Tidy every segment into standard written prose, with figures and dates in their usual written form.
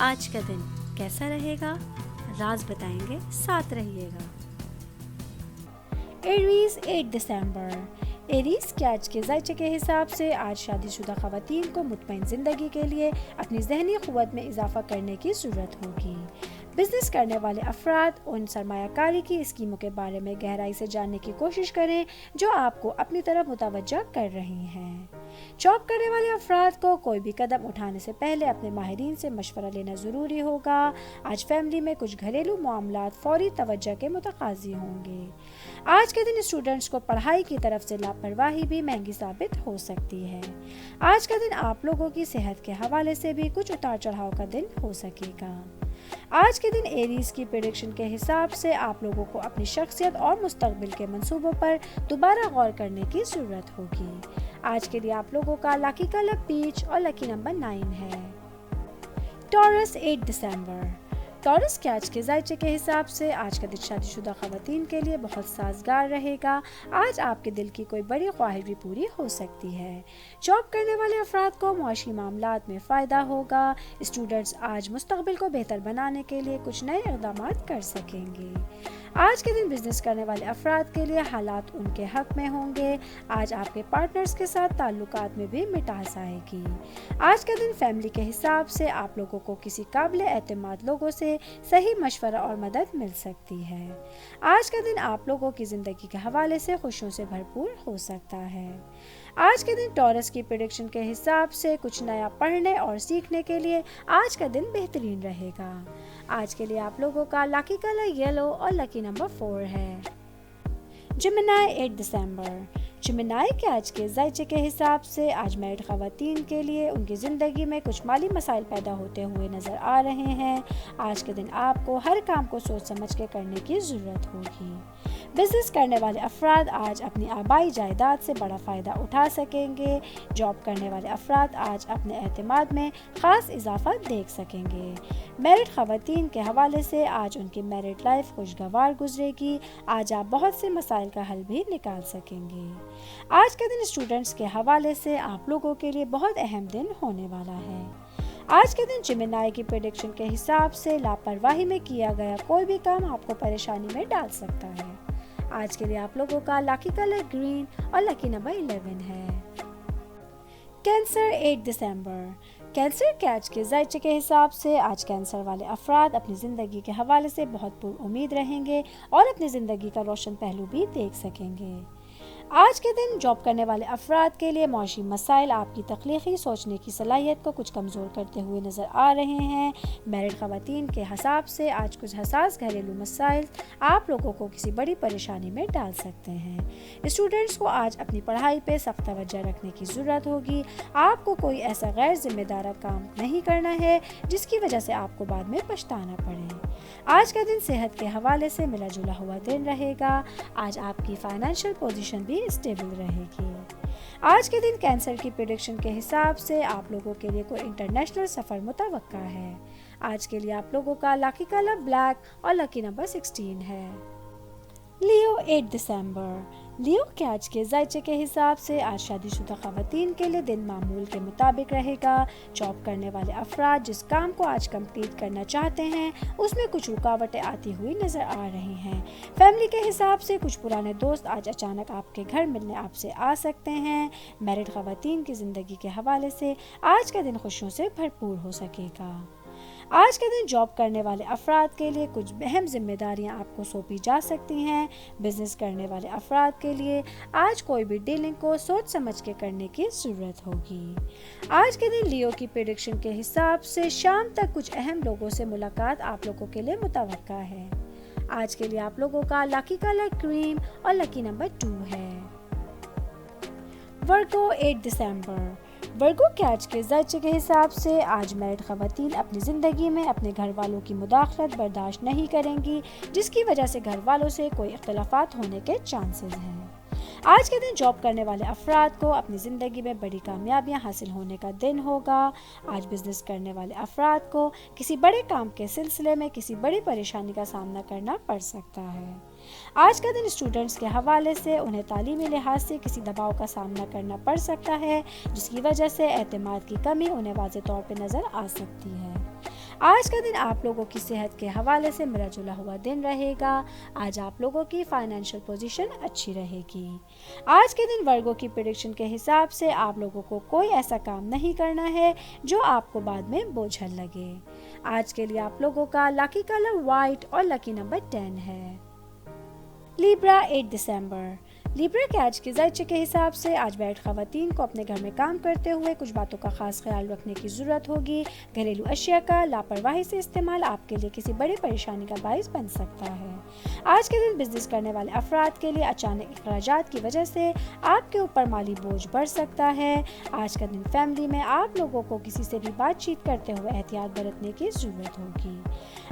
آج کا دن کیسا رہے گا؟ راز بتائیں گے، ساتھ رہیے گا۔ ایریز 8 دسمبر۔ ایریز کے آج کے ذائچے کے حساب سے آج شادی شدہ خواتین کو مطمئن زندگی کے لیے اپنی ذہنی قوت میں اضافہ کرنے کی ضرورت ہوگی۔ بزنس کرنے والے افراد ان سرمایہ کاری کی اسکیموں کے بارے میں گہرائی سے جاننے کی کوشش کریں جو آپ کو اپنی طرف متوجہ کر رہی ہیں۔ جاب کرنے والے افراد کو کوئی بھی قدم اٹھانے سے پہلے اپنے ماہرین سے مشورہ لینا ضروری ہوگا۔ آج فیملی میں کچھ گھریلو معاملات فوری توجہ کے متقاضی ہوں گے۔ آج کے دن اسٹوڈنٹس کو پڑھائی کی طرف سے لاپرواہی بھی مہنگی ثابت ہو سکتی ہے۔ آج کا دن آپ لوگوں کی صحت کے حوالے سے بھی کچھ اتار چڑھاؤ کا دن ہو سکے گا۔ آج کے دن ایریز کی پریڈکشن کے حساب سے آپ لوگوں کو اپنی شخصیت اور مستقبل کے منصوبوں پر دوبارہ غور کرنے کی ضرورت ہوگی۔ آج کے لیے آپ لوگوں کا لکی کلر پیچ اور لکی نمبر 9 ہے۔ ٹورس 8 دسمبر۔ ٹورس کے آج کے ذائچے کے حساب سے آج کا دن شادی شدہ خواتین کے لیے بہت سازگار رہے گا۔ آج آپ کے دل کی کوئی بڑی خواہش بھی پوری ہو سکتی ہے۔ جاب کرنے والے افراد کو معاشی معاملات میں فائدہ ہوگا۔ اسٹوڈنٹس آج مستقبل کو بہتر بنانے کے لیے کچھ نئے اقدامات کر سکیں گے۔ آج کے دن بزنس کرنے والے افراد کے لیے حالات ان کے حق میں ہوں گے۔ آج آپ کے پارٹنرز کے ساتھ تعلقات میں بھی مٹاس آئے گی۔ آج کا دن فیملی کے حساب سے آپ لوگوں کو کسی قابل اعتماد لوگوں سے صحیح مشورہ اور مدد مل سکتی ہے۔ آج کا دن آپ لوگوں کی زندگی کے حوالے سے خوشیوں سے بھرپور ہو سکتا ہے۔ آج کے دن ٹورس کی پریڈکشن کے حساب سے کچھ نیا پڑھنے اور سیکھنے کے لیے آج کا دن بہترین رہے گا۔ آج کے لیے آپ لوگوں کا لکی کلر یلو اور لکی نمبر 4 ہے۔ جیمنائی 8 دسمبر۔ جیمنائی کے آج کے ذائچے کے حساب سے آج میرڈ خواتین کے لیے ان کی زندگی میں کچھ مالی مسائل پیدا ہوتے ہوئے نظر آ رہے ہیں۔ آج کے دن آپ کو ہر کام کو سوچ سمجھ کے کرنے کی ضرورت ہوگی۔ بزنس کرنے والے افراد آج اپنی آبائی جائیداد سے بڑا فائدہ اٹھا سکیں گے۔ جاب کرنے والے افراد آج اپنے اعتماد میں خاص اضافہ دیکھ سکیں گے۔ میرڈ خواتین کے حوالے سے آج ان کی میرڈ لائف خوشگوار گزرے گی۔ آج آپ بہت سے مسائل کا حل بھی نکال سکیں گے۔ آج کا دن اسٹوڈنٹس کے حوالے سے آپ لوگوں کے لیے بہت اہم دن ہونے والا ہے۔ آج کے دن جیمنائی کی پریڈکشن کے حساب سے لاپرواہی میں کیا گیا کوئی بھی کام آپ کو پریشانی میں ڈال سکتا ہے۔ آج کے لیے آپ لوگوں کا لکی کلر گرین اور لکی نمبر 11 ہے۔ کینسر 8 دسمبر۔ کینسر کے آج کے ذائچے کے حساب سے آج کینسر والے افراد اپنی زندگی کے حوالے سے بہت پر امید رہیں گے اور اپنی زندگی کا روشن پہلو بھی دیکھ سکیں گے۔ آج کے دن جاب کرنے والے افراد کے لیے معاشی مسائل آپ کی تخلیقی سوچنے کی صلاحیت کو کچھ کمزور کرتے ہوئے نظر آ رہے ہیں۔ میرڈ خواتین کے حساب سے آج کچھ حساس گھریلو مسائل آپ لوگوں کو کسی بڑی پریشانی میں ڈال سکتے ہیں۔ اسٹوڈنٹس کو آج اپنی پڑھائی پہ سخت توجہ رکھنے کی ضرورت ہوگی۔ آپ کو کوئی ایسا غیر ذمہ دار کام نہیں کرنا ہے جس کی وجہ سے آپ کو بعد میں پچھتانا پڑے۔ آج کا دن صحت کے حوالے سے ملا جلا ہوا دن رہے گا۔ آج آپ کی فائنینشیل پوزیشن بھی اسٹیبل رہے گی۔ آج کے دن کینسر کی پریڈکشن کے حساب سے آپ لوگوں کے لیے کوئی انٹرنیشنل سفر متوقع ہے۔ آج کے لیے آپ لوگوں کا لکی کلر بلیک اور لکی نمبر 16 ہے۔ لیو 8 دسمبر۔ لیو کے آج کے ذائچے کے حساب سے آج شادی شدہ خواتین کے لیے دن معمول کے مطابق رہے گا۔ جاب کرنے والے افراد جس کام کو آج کمپلیٹ کرنا چاہتے ہیں اس میں کچھ رکاوٹیں آتی ہوئی نظر آ رہی ہیں۔ فیملی کے حساب سے کچھ پرانے دوست آج اچانک آپ کے گھر ملنے آپ سے آ سکتے ہیں۔ میرڈ خواتین کی زندگی کے حوالے سے آج کا دن خوشیوں سے بھرپور ہو سکے گا۔ آج کے دن جاب کرنے والے افراد کے لیے کچھ اہم ذمہ داریاں آپ کو سونپی جا سکتی ہیں۔ بزنس کرنے والے افراد کے لیے آج کوئی بھی ڈیلنگ کو سوچ سمجھ کے کرنے کی ضرورت ہوگی۔ آج کے دن لیو کی پریڈکشن کے حساب سے شام تک کچھ اہم لوگوں سے ملاقات آپ لوگوں کے لیے متوقع ہے۔ آج کے لیے آپ لوگوں کا لکی کلر کریم اور لکی نمبر 2 ہے۔ ورگو 8 دسمبر۔ ورگو کے آج کے ذائچے کے حساب سے آج میرڈ خواتین اپنی زندگی میں اپنے گھر والوں کی مداخلت برداشت نہیں کریں گی جس کی وجہ سے گھر والوں سے کوئی اختلافات ہونے کے چانسز ہیں۔ آج کے دن جاب کرنے والے افراد کو اپنی زندگی میں بڑی کامیابیاں حاصل ہونے کا دن ہوگا۔ آج بزنس کرنے والے افراد کو کسی بڑے کام کے سلسلے میں کسی بڑی پریشانی کا سامنا کرنا پڑ سکتا ہے۔ آج کا دن اسٹوڈنٹس کے حوالے سے انہیں تعلیمی لحاظ سے کسی دباؤ کا سامنا کرنا پڑ سکتا ہے جس کی وجہ سے اعتماد کی کمی انہیں واضح طور پہ نظر آ سکتی ہے۔ آج کا دن آپ لوگوں کی صحت کے حوالے سے ملا جلا ہوا دن رہے گا. آج آپ لوگوں کی فائنینشیل پوزیشن اچھی رہے گی. آج کے دن ورگو کی پریڈکشن کے حساب سے آپ لوگوں کو کوئی ایسا کام نہیں کرنا ہے جو آپ کو بعد میں بوجھل لگے. آج کے لیے آپ لوگوں کا لکی کلر وائٹ اور لکی نمبر 10 ہے. لیبرا 8 دسمبر. لیبرا کے آج کے ذائچے کے حساب سے آج میرڈ خواتین کو اپنے گھر میں کام کرتے ہوئے کچھ باتوں کا خاص خیال رکھنے کی ضرورت ہوگی. گھریلو اشیاء کا لاپرواہی سے استعمال آپ کے لیے کسی بڑی پریشانی کا باعث بن سکتا ہے. آج کے دن بزنس کرنے والے افراد کے لیے اچانک اخراجات کی وجہ سے آپ کے اوپر مالی بوجھ بڑھ سکتا ہے. آج کا دن فیملی میں آپ لوگوں کو کسی سے بھی بات چیت کرتے ہوئے احتیاط برتنے کی ضرورت ہوگی.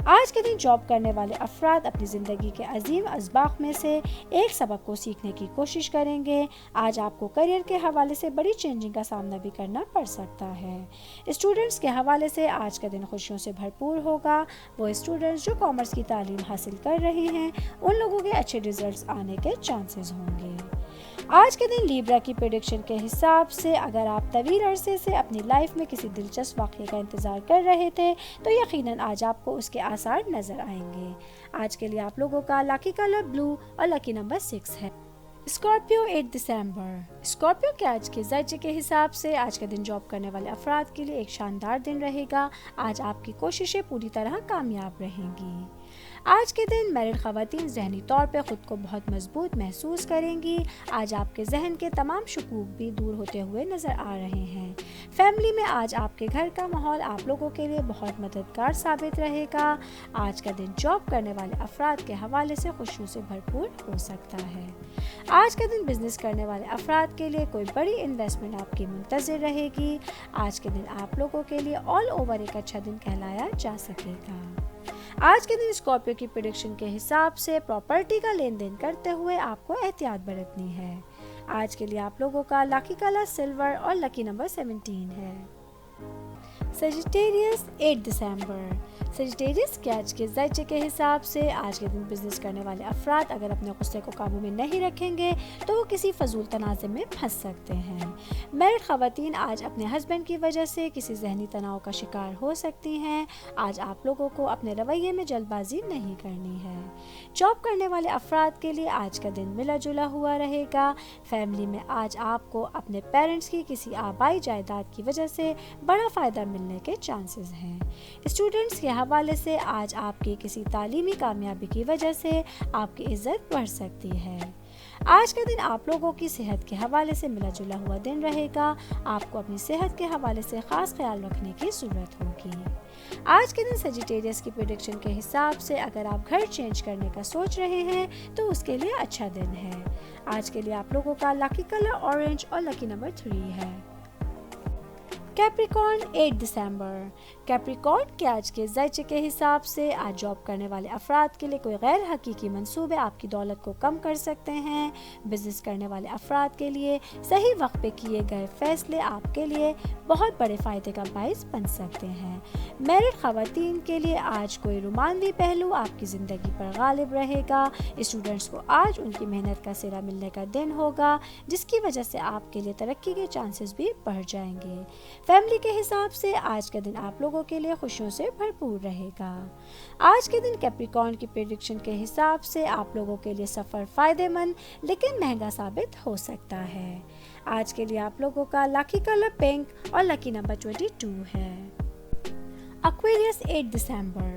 آج کے دن جاب کرنے والے افراد اپنی زندگی کے عظیم اسباق میں سے ایک سبق کو سیکھنے کی کوشش کریں گے. آج آپ کو کیریئر کے حوالے سے بڑی چینجنگ کا سامنا بھی کرنا پڑ سکتا ہے. اسٹوڈنٹس کے حوالے سے آج کا دن خوشیوں سے بھرپور ہوگا. وہ اسٹوڈنٹس جو کامرس کی تعلیم حاصل کر رہے ہیں ان لوگوں کے اچھے ریزلٹس آنے کے چانسز ہوں گے. آج کے دن لیبرا کی پریڈکشن کے حساب سے اگر آپ طویل عرصے سے اپنی لائف میں کسی دلچسپ واقعے کا انتظار کر رہے تھے تو یقیناً آج آپ کو اس کے آثار نظر آئیں گے. آج کے لیے آپ لوگوں کا لکی کلر بلو اور لکی نمبر 6 ہے. اسکارپیو 8 دسمبر. اسکارپیو کے آج کے ذائچے کے حساب سے آج کا دن جاب کرنے والے افراد کے لیے ایک شاندار دن رہے گا. آج آپ کی کوششیں پوری طرح کامیاب رہیں گی. آج کے دن میرڈ خواتین ذہنی طور پہ خود کو بہت مضبوط محسوس کریں گی. آج آپ کے ذہن کے تمام شکوک بھی دور ہوتے ہوئے نظر آ رہے ہیں. فیملی میں آج آپ کے گھر کا ماحول آپ لوگوں کے لیے بہت مددگار ثابت رہے گا. آج کا دن جاب کرنے والے افراد کے حوالے سے خوشیوں سے بھرپور ہو سکتا ہے. آج کا دن بزنس کرنے والے افراد کے لیے کوئی بڑی انویسٹمنٹ آپ کی منتظر رہے گی. آج کے دن آپ لوگوں کے لیے آل اوور ایک اچھا دن کہلایا جا سکے گا. آج کے دن اسکارپیو کی پریڈکشن کے حساب سے پراپرٹی کا لین دین کرتے ہوئے آپ کو احتیاط برتنی ہے. آج کے لیے آپ لوگوں کا لکی کلر سلور اور لکی نمبر 17 ہے. سیجیٹیریس 8 دسمبر. سیجیٹیریس کے آج کے ذائچے کے حساب سے آج کے دن بزنس کرنے والے افراد اگر اپنے غصے کو قابو میں نہیں رکھیں گے تو وہ کسی فضول تنازع میں پھنس سکتے ہیں. میرڈ خواتین آج اپنے ہسبینڈ کی وجہ سے کسی ذہنی تناؤ کا شکار ہو سکتی ہیں. آج آپ لوگوں کو اپنے رویے میں جلد بازی نہیں کرنی ہے. جاب کرنے والے افراد کے لیے آج کا دن ملا جلا ہوا رہے گا. فیملی میں آج آپ کو اپنے پیرنٹس کی کسی آبائی جائیداد کی وجہ سے بڑا فائدہ ملنے کے چانسز ہیں. اسٹوڈنٹس کے حوالے سے آج آپ کی کسی تعلیمی کامیابی کی وجہ سے آپ کی عزت بڑھ سکتی ہے. آج کا دن آپ لوگوں کی صحت کے حوالے سے ملا جلا ہوا دن رہے گا. آپ کو اپنی صحت کے حوالے سے خاص خیال رکھنے کی ضرورت ہوگی. آج کے دن سیجیٹیریس کی پریڈکشن کے حساب سے اگر آپ گھر چینج کرنے کا سوچ رہے ہیں تو اس کے لیے اچھا دن ہے. آج کے لیے آپ لوگوں کا لکی کلر اورنج اور لکی نمبر 3 ہے. کیپریکارن 8 دسمبر. کیپریکارن کے آج کے ذائچے کے حساب سے آج جاب کرنے والے افراد کے لیے کوئی غیر حقیقی منصوبے آپ کی دولت کو کم کر سکتے ہیں. بزنس کرنے والے افراد کے لیے صحیح وقت پہ کیے گئے فیصلے آپ کے لیے بہت بڑے فائدے کا باعث بن سکتے ہیں. میرڈ خواتین کے لیے آج کوئی رومانوی پہلو آپ کی زندگی پر غالب رہے گا. اسٹوڈنٹس کو آج ان کی محنت کا صلہ ملنے کا دن ہوگا جس کی وجہ سے آپ کے لیے ترقی کے چانسز بھی بڑھ جائیں گے. فیملی کے حساب سے آج کا دن آپ لوگوں کے لیے خوشیوں سے بھرپور رہے گا. آج کے دن کیپریکارن کی پریڈکشن کے حساب سے آپ لوگوں کے لیے سفر فائدہ مند لیکن مہنگا ثابت ہو سکتا ہے. آج کے لیے آپ لوگوں کا لکی کلر پنک اور لکی نمبر 22 ہے. ایکویریس 8 دسمبر.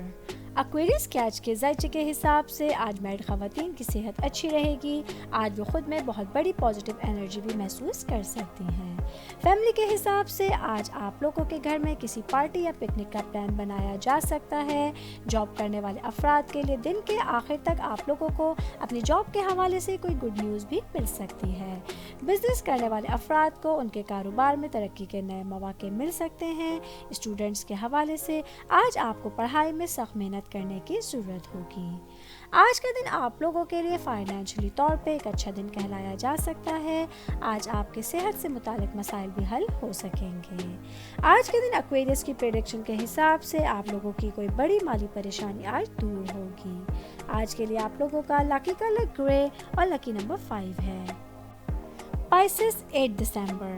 ایکویریس کے آج کے ذائچے کے حساب سے آج میرڈ خواتین کی صحت اچھی رہے گی. آج وہ خود میں بہت بڑی پازیٹیو انرجی بھی محسوس کر سکتی ہیں. فیملی کے حساب سے آج آپ لوگوں کے گھر میں کسی پارٹی یا پکنک کا پلان بنایا جا سکتا ہے. جاب کرنے والے افراد کے لیے دن کے آخر تک آپ لوگوں کو اپنی جاب کے حوالے سے کوئی گڈ نیوز بھی مل سکتی ہے. بزنس کرنے والے افراد کو ان کے کاروبار میں ترقی کے نئے مواقع مل سکتے ہیں. اسٹوڈنٹس کے حوالے سے آج آپ کو پڑھائی میں سخت محنت کرنے کی ضرورت ہوگی. آج کا دن آپ لوگوں کے لیے فائنینشلی طور پہ ایک اچھا دن کہلایا جا سکتا ہے. آج آپ کے صحت سے متعلق مسائل بھی حل ہو سکیں گے. آج کے دن ایکویریس کی پریڈکشن کے حساب سے آپ لوگوں کی کوئی بڑی مالی پریشانی آج دور ہوگی. آج کے لیے آپ لوگوں کا لکی کلر گرے اور لکی نمبر 5 ہے. پائسس 8 دسمبر.